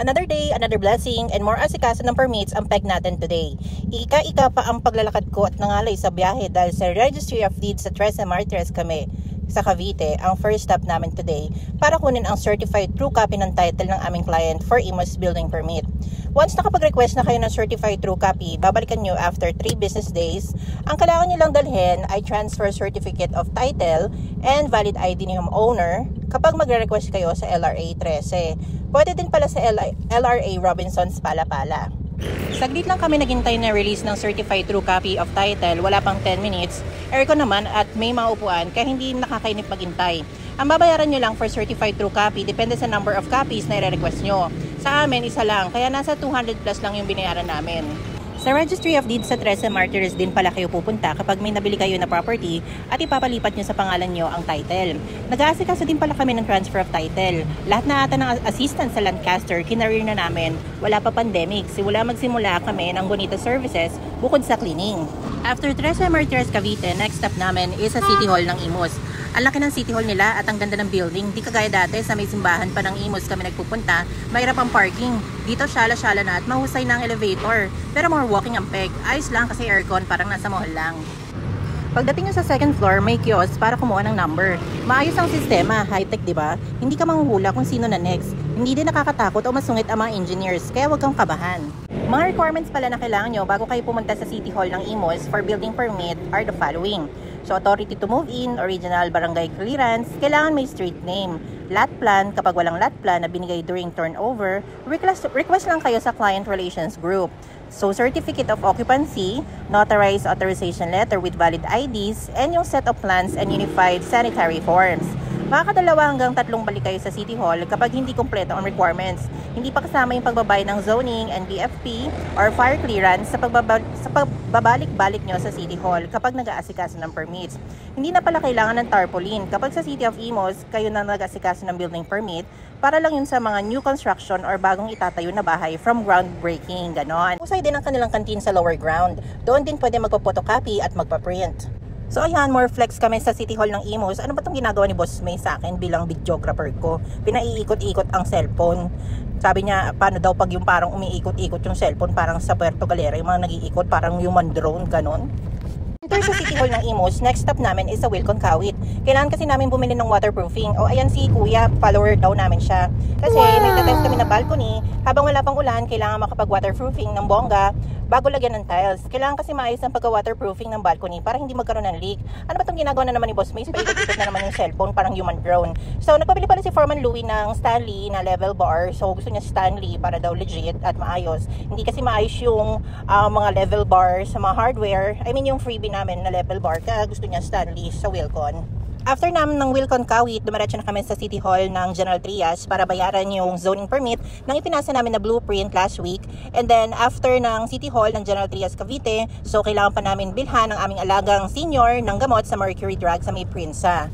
Another day, another blessing, and more asikaso ng permits ang peg natin today. Ika-ika pa ang paglalakad ko at nangalay sa biyahe dahil sa Registry of Deeds sa Tres Martires kami sa Cavite, ang first stop namin today para kunin ang certified true copy ng title ng aming client for Imus building permit. Once nakapag-request na kayo ng certified true copy, babalikan nyo after 3 business days. Ang kailangan nyo lang dalhin ay transfer certificate of title and valid ID ni homeowner kapag magre-request kayo sa LRA 13. Pwede din pala sa LRA Robinsons Pala-Pala. Saglit lang kami naghintay na release ng certified true copy of title, wala pang 10 minutes. Aircon naman at may mga upuan kaya hindi nakakainip maghintay. Ang babayaran nyo lang for certified true copy depende sa number of copies na i-request nyo. Sa amin, isa lang, kaya nasa 200 plus lang yung binayaran namin. Sa Registry of Deeds sa Tres Martires din pala kayo pupunta kapag may nabili kayo na property at ipapalipat nyo sa pangalan nyo ang title. Nag-aasikaso din pala kami ng transfer of title. Lahat na ata ng assistant sa Lancaster, kinareer na namin. Wala pa pandemic, magsimula kami ng Bonita Services bukod sa cleaning. After Tres Martires Cavite, next stop namin is sa City Hall ng Imus. Ang laki ng City Hall nila at ang ganda ng building. Di kagaya dati sa may simbahan pa ng Imus kami nagpupunta. Mahirap ang parking. Dito syala-syala na at mahusay na ang elevator. Pero more walking ang peg. Ayos lang kasi aircon, parang nasa mall lang. Pagdating nyo sa second floor, may kiosk para kumuha ng number. Maayos ang sistema, high-tech diba? Hindi ka manghuhula kung sino na next. Hindi din nakakatakot o masungit ang mga engineers, kaya huwag kang kabahan. Mga requirements pala na kailangan nyo bago kayo pumunta sa City Hall ng Imus for building permit are the following. So, authority to move in, original barangay clearance, kailangan may street name. Lot plan, kapag walang lot plan na binigay during turnover, request lang kayo sa client relations group. So, certificate of occupancy, notarized authorization letter with valid IDs, and yung set of plans and unified sanitary forms. Makakadalawa hanggang 3 balik kayo sa City Hall kapag hindi kompleto ang requirements. Hindi pa kasama yung pagbabay ng zoning and BFP or fire clearance sa pagbabalik-balik nyo sa City Hall kapag nag-aasikaso ng permits. Hindi na pala kailangan ng tarpaulin kapag sa City of Imus kayo na nag-aasikaso ng building permit para lang yun sa mga new construction or bagong itatayo na bahay from groundbreaking, ganon. Usay din ang kanilang canteen sa lower ground. Doon din pwede magpa-photocopy at magpa-print. So ayan, more flex kami sa City Hall ng Imus. Ano ba itong ginagawa ni Boss May sa akin bilang videographer ko? Pinaiikot-ikot ang cellphone. Sabi niya, paano daw pag yung parang umiikot-ikot yung cellphone, parang sa Puerto Galera, yung mga nag-iikot, parang human drone, ganon. Enter sa City Hall ng Imus, next stop namin is sa Wilcon Kawit. Kailangan kasi namin bumili ng waterproofing. O ayan si Kuya, follower daw namin siya. Kasi nagtatest kami na balcony, habang wala pang ulan, kailangan makapag-waterproofing ng bongga bago lagyan ng tiles. Kailangan kasi maayos ang pagka-waterproofing ng balcony para hindi magkaroon ng leak. Ano ba itong ginagawa na naman ni Boss May? Paikot-ikot na naman yung cellphone, parang human drone. So, nagpabili pala si Foreman Louie ng Stanley na level bar. So, gusto niya Stanley para daw legit at maayos. Hindi kasi maayos yung mga level bar sa mga hardware. I mean, yung freebie namin na level bar. Kaya gusto niya Stanley sa Wilcon. After namin ng Wilcon Kawit, dumiretso na kami sa City Hall ng General Trias para bayaran yung zoning permit nang ipinasa namin na blueprint last week. And then, after ng City Hall ng General Trias Cavite, so kailangan pa namin bilhan ng aming alagang senior ng gamot sa Mercury Drug sa may Prinsa.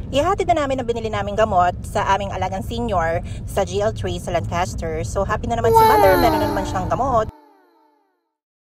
Ihahatid na namin ang binili naming gamot sa aming alagang senior sa GL3 sa Lancaster. So, happy na naman si Mother, meron na naman siyang gamot.